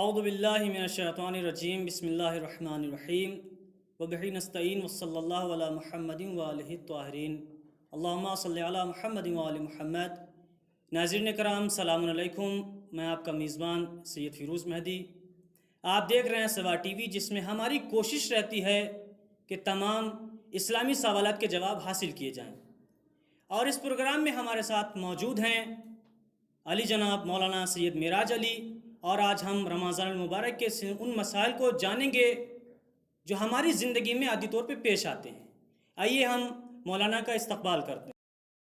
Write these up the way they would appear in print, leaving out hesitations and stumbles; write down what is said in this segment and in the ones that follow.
اعوذ باللہ من الشیطان الرجیم بسم اللہ الرحمن الرحیم وبہ نستعین وصلی اللہ علی محمد وآلہ الطاہرین اللہم صلی علی محمد وآل محمد۔ ناظرین کرام سلام علیکم، میں آپ کا میزبان سید فیروز مہدی۔ آپ دیکھ رہے ہیں سوا ٹی وی، جس میں ہماری کوشش رہتی ہے کہ تمام اسلامی سوالات کے جواب حاصل کیے جائیں، اور اس پروگرام میں ہمارے ساتھ موجود ہیں علی جناب مولانا سید معراج علی، اور آج ہم رمضان المبارک کے ان مسائل کو جانیں گے جو ہماری زندگی میں عادی طور پہ پیش آتے ہیں۔ آئیے ہم مولانا کا استقبال کرتے ہیں۔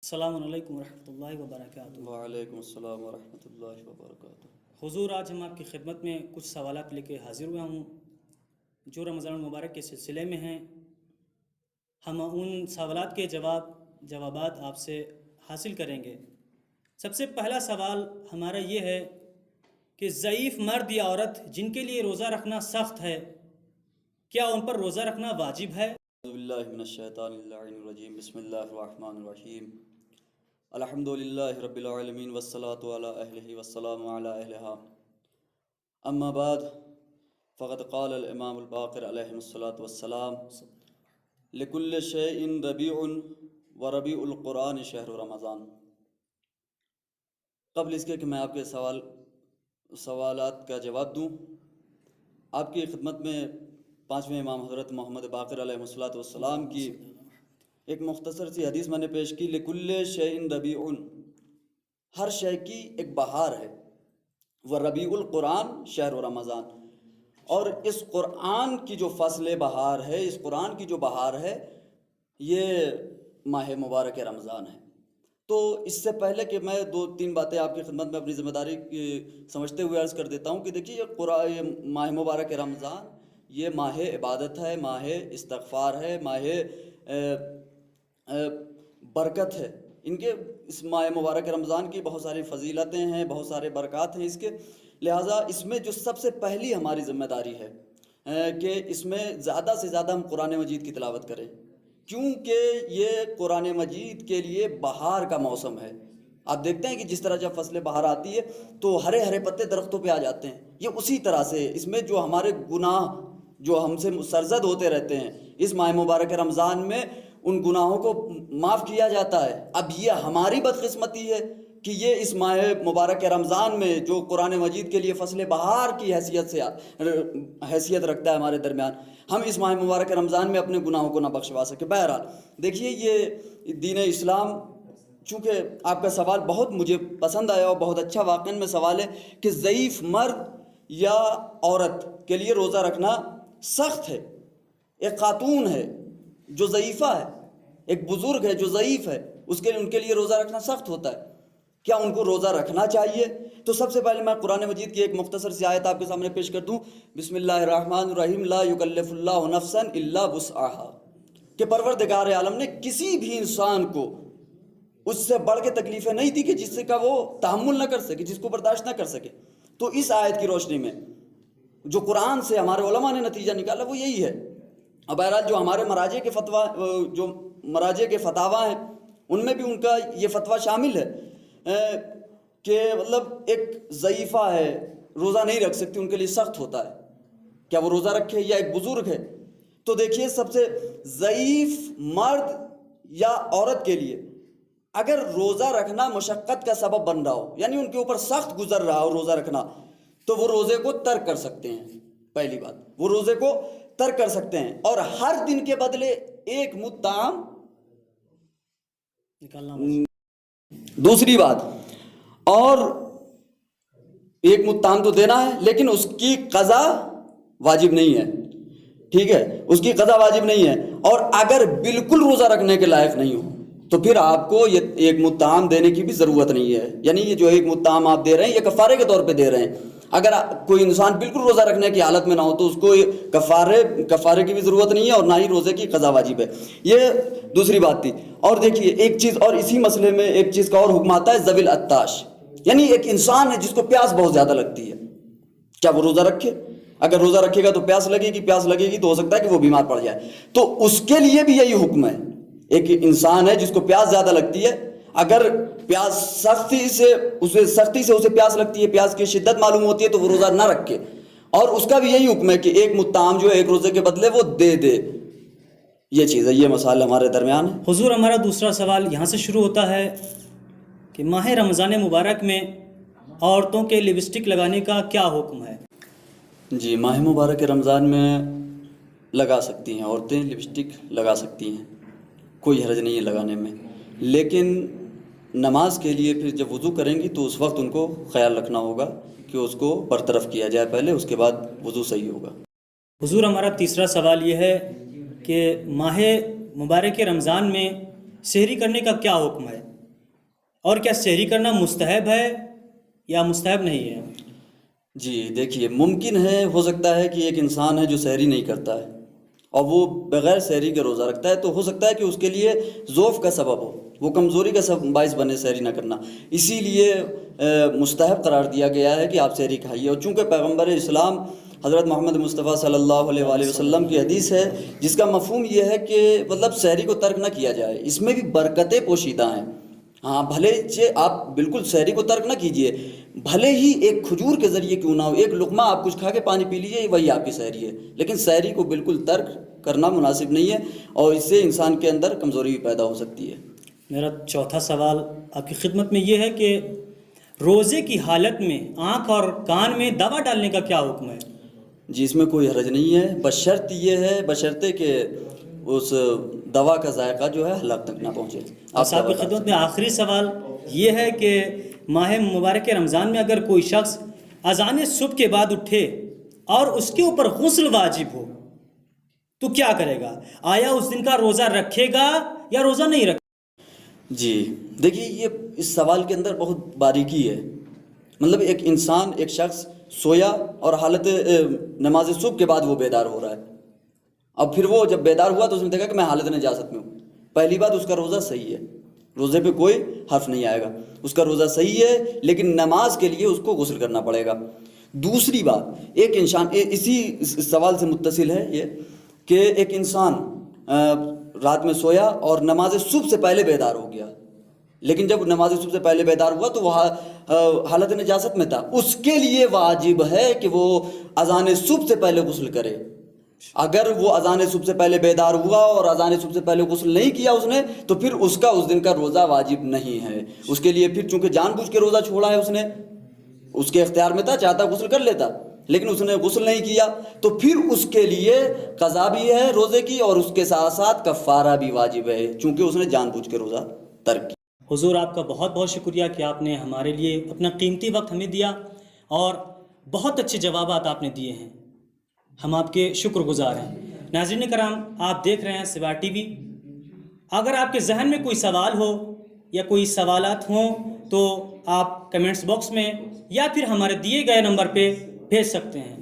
السلام علیکم ورحمۃ اللہ وبرکاتہ۔ وعلیکم السلام ورحمۃ اللہ وبرکاتہ۔ حضور، آج ہم آپ کی خدمت میں کچھ سوالات لے کے حاضر ہوا ہوں جو رمضان المبارک کے سلسلے میں ہیں۔ ہم ان سوالات کے جوابات آپ سے حاصل کریں گے۔ سب سے پہلا سوال ہمارا یہ ہے کہ ضعیف مرد یا عورت جن کے لیے روزہ رکھنا سخت ہے، کیا ان پر روزہ رکھنا واجب ہے؟ اعوذ باللہ من الشیطان اللعین الرجیم، بسم اللہ الرحمن الرحیم، الحمد للہ رب العالمین والصلاة علی اہلہ والسلام علی اہلہا، اما بعد فقد قال الامام الباقر علیہ الصلاة والسلام لکل شیء ربیع وربیع القرآن شہر رمضان۔ قبل اس کے کہ میں آپ کے سوالات کا جواب دوں، آپ کی خدمت میں پانچویں امام حضرت محمد باقر علیہ الصلوۃ والسلام کی ایک مختصر سی حدیث میں نے پیش کی۔ لکل شیء ربیع، ہر شے کی ایک بہار ہے، وربیع القرآن شہر رمضان، اور اس قرآن کی جو فصل بہار ہے، اس قرآن کی جو بہار ہے، یہ ماہ مبارک رمضان ہے۔ تو اس سے پہلے کہ میں دو تین باتیں آپ کی خدمت میں اپنی ذمہ داری سمجھتے ہوئے عرض کر دیتا ہوں کہ دیکھیے، یہ ماہ مبارک رمضان یہ ماہ عبادت ہے، ماہ استغفار ہے، ماہ برکت ہے۔ اس ماہ مبارک رمضان کی بہت ساری فضیلتیں ہیں، بہت سارے برکات ہیں اس کے، لہٰذا اس میں جو سب سے پہلی ہماری ذمہ داری ہے کہ اس میں زیادہ سے زیادہ ہم قرآن مجید کی تلاوت کریں، کیونکہ یہ قرآن مجید کے لیے بہار کا موسم ہے۔ آپ دیکھتے ہیں کہ جس طرح جب فصل بہار آتی ہے تو ہرے ہرے پتے درختوں پہ آ جاتے ہیں، یہ اسی طرح سے اس میں جو ہمارے گناہ جو ہم سے سرزد ہوتے رہتے ہیں، اس ماہ مبارک رمضان میں ان گناہوں کو معاف کیا جاتا ہے۔ اب یہ ہماری بدقسمتی ہے کہ یہ اس ماہ مبارک رمضان میں جو قرآن مجید کے لیے فصل بہار کی حیثیت رکھتا ہے ہمارے درمیان، ہم اس ماہ مبارک رمضان میں اپنے گناہوں کو نہ بخشوا سکے۔ بہرحال دیکھیے، یہ دین اسلام، چونکہ آپ کا سوال بہت مجھے پسند آیا اور بہت اچھا واقعہ میں سوال ہے کہ ضعیف مرد یا عورت کے لیے روزہ رکھنا سخت ہے۔ ایک خاتون ہے جو ضعیفہ ہے، ایک بزرگ ہے جو ضعیف ہے، ان کے لیے روزہ رکھنا سخت ہوتا ہے۔ کیا ان کو روزہ رکھنا چاہیے؟ تو سب سے پہلے میں قرآن مجید کی ایک مختصر سی آیت آپ کے سامنے پیش کر دوں۔ بسم اللہ الرحمن الرحیم، لا یکلف اللہ نفسا الا وسعها، کہ پروردگار عالم نے کسی بھی انسان کو اس سے بڑھ کے تکلیفیں نہیں دی کہ جس سے کا وہ تحمل نہ کر سکے، جس کو برداشت نہ کر سکے۔ تو اس آیت کی روشنی میں جو قرآن سے ہمارے علماء نے نتیجہ نکالا وہ یہی ہے۔ اب بہرحال جو ہمارے مراجع کے فتاویٰ ہیں، ان میں بھی ان کا یہ فتویٰ شامل ہے کہ مطلب ایک ضعیفہ ہے، روزہ نہیں رکھ سکتی، ان کے لیے سخت ہوتا ہے، کیا وہ روزہ رکھے، یا ایک بزرگ ہے۔ تو دیکھیے، سب سے ضعیف مرد یا عورت کے لیے اگر روزہ رکھنا مشقت کا سبب بن رہا ہو، یعنی ان کے اوپر سخت گزر رہا ہو روزہ رکھنا، تو وہ روزے کو ترک کر سکتے ہیں۔ پہلی بات، وہ روزے کو ترک کر سکتے ہیں، اور ہر دن کے بدلے ایک مد طعام نکالنا۔ دوسری بات، اور ایک مد طعام تو دینا ہے، لیکن اس کی قضا واجب نہیں ہے، ٹھیک ہے، اس کی قضا واجب نہیں ہے۔ اور اگر بالکل روزہ رکھنے کے لائق نہیں ہو تو پھر آپ کو یہ ایک مد طعام دینے کی بھی ضرورت نہیں ہے، یعنی یہ جو ایک مد طعام آپ دے رہے ہیں یہ کفارے کے طور پہ دے رہے ہیں۔ اگر کوئی انسان بالکل روزہ رکھنے کی حالت میں نہ ہو تو اس کو کفارے کی بھی ضرورت نہیں ہے، اور نہ ہی روزے کی قضا واجب ہے۔ یہ دوسری بات تھی۔ اور دیکھیے ایک چیز اور، اسی مسئلے میں ایک چیز کا اور حکم آتا ہے، ذوی العطاش، یعنی ایک انسان ہے جس کو پیاس بہت زیادہ لگتی ہے، کیا وہ روزہ رکھے؟ اگر روزہ رکھے گا تو پیاس لگے گی تو ہو سکتا ہے کہ وہ بیمار پڑ جائے، تو اس کے لیے بھی یہی حکم ہے۔ ایک انسان ہے جس کو پیاس زیادہ لگتی ہے، اگر پیاس سختی سے اسے پیاس لگتی ہے، پیاس کی شدت معلوم ہوتی ہے، تو وہ روزہ نہ رکھے۔ اور اس کا بھی یہی حکم ہے کہ ایک متطعم جو ہے ایک روزے کے بدلے وہ دے دے. یہ چیز ہے, یہ مسائل ہمارے درمیان ہے. حضور ہمارا دوسرا سوال یہاں سے شروع ہوتا ہے کہ ماہ رمضان مبارک میں عورتوں کے لپسٹک لگانے کا کیا حکم ہے؟ جی, ماہ مبارک رمضان میں لگا سکتی ہیں عورتیں, لپسٹک لگا سکتی ہیں, کوئی حرج نہیں ہے لگانے میں. لیکن نماز کے لیے پھر جب وضو کریں گی تو اس وقت ان کو خیال رکھنا ہوگا کہ اس کو برطرف کیا جائے پہلے, اس کے بعد وضو صحیح ہوگا. حضور ہمارا تیسرا سوال یہ ہے کہ ماہ مبارک رمضان میں سحری کرنے کا کیا حکم ہے, اور کیا سحری کرنا مستحب ہے یا مستحب نہیں ہے؟ جی دیکھیے, ممکن ہے, ہو سکتا ہے کہ ایک انسان ہے جو سحری نہیں کرتا ہے اور وہ بغیر سحری کے روزہ رکھتا ہے, تو ہو سکتا ہے کہ اس کے لیے ضعف کا سبب ہو, وہ کمزوری کا باعث بنے سحری نہ کرنا. اسی لیے مستحب قرار دیا گیا ہے کہ آپ سحری کھائیے. اور چونکہ پیغمبر اسلام حضرت محمد مصطفیٰ صلی اللہ علیہ وآلہ وسلم کی حدیث ہے جس کا مفہوم یہ ہے کہ مطلب سحری کو ترک نہ کیا جائے, اس میں بھی برکتیں پوشیدہ ہیں. ہاں, بھلے آپ بالکل سحری کو ترک نہ کیجیے, بھلے ہی ایک کھجور کے ذریعے کیوں نہ ہو, ایک لقمہ آپ کچھ کھا کے پانی پی لیجیے, وہی آپ کی سحری ہے. لیکن سحری کو بالکل ترک کرنا مناسب نہیں ہے, اور اس سے انسان کے اندر کمزوری بھی پیدا ہو سکتی ہے. میرا چوتھا سوال آپ کی خدمت میں یہ ہے کہ روزے کی حالت میں آنکھ اور کان میں دوا ڈالنے کا کیا حکم ہے؟ جی, اس میں کوئی حرج نہیں ہے, بشرط یہ ہے, بشرطے کہ اس دوا کا ذائقہ جو ہے حلق تک نہ پہنچے. آپ کی خدمت میں آخری سوال یہ ہے کہ ماہ مبارک رمضان میں اگر کوئی شخص اذان صبح کے بعد اٹھے اور اس کے اوپر غسل واجب ہو تو کیا کرے گا؟ آیا اس دن کا روزہ رکھے گا یا روزہ نہیں رکھے گا؟ جی دیکھیے, یہ اس سوال کے اندر بہت باریکی ہے. مطلب ایک انسان, ایک شخص سویا اور حالت نماز صبح کے بعد وہ بیدار ہو رہا ہے. اب پھر وہ جب بیدار ہوا تو اس نے دیکھا کہ میں حالت نجاست میں ہوں. پہلی بات, اس کا روزہ صحیح ہے, روزے پہ کوئی حرف نہیں آئے گا, اس کا روزہ صحیح ہے, لیکن نماز کے لیے اس کو غسل کرنا پڑے گا. دوسری بات, ایک انسان, اسی سوال سے متصل ہے یہ کہ ایک انسان رات میں سویا اور نماز صبح سے پہلے بیدار ہو گیا, لیکن جب نماز صبح سے پہلے بیدار ہوا تو وہ حالت نجاست میں تھا. اس کے لیے واجب ہے کہ وہ اذان صبح سے پہلے غسل کرے. اگر وہ اذان صبح سے پہلے بیدار ہوا اور اذان صبح سے پہلے غسل نہیں کیا اس نے, تو پھر اس کا اس دن کا روزہ واجب نہیں ہے. اس کے لیے پھر چونکہ جان بوجھ کے روزہ چھوڑا ہے اس نے, اس کے اختیار میں تھا, چاہتا غسل کر لیتا, لیکن اس نے غسل نہیں کیا, تو پھر اس کے لیے قضا بھی ہے روزے کی, اور اس کے ساتھ ساتھ کفارہ بھی واجب ہے, چونکہ اس نے جان بوجھ کے روزہ ترک کیا. حضور آپ کا بہت بہت شکریہ کہ آپ نے ہمارے لیے اپنا قیمتی وقت ہمیں دیا اور بہت اچھے جوابات آپ نے دیے ہیں, ہم آپ کے شکر گزار ہیں. ناظرین کرام, آپ دیکھ رہے ہیں سوار ٹی وی. اگر آپ کے ذہن میں کوئی سوال ہو یا کوئی سوالات ہوں تو آپ کمنٹس باکس میں یا پھر ہمارے دیے گئے نمبر پہ بھیج سکتے ہیں.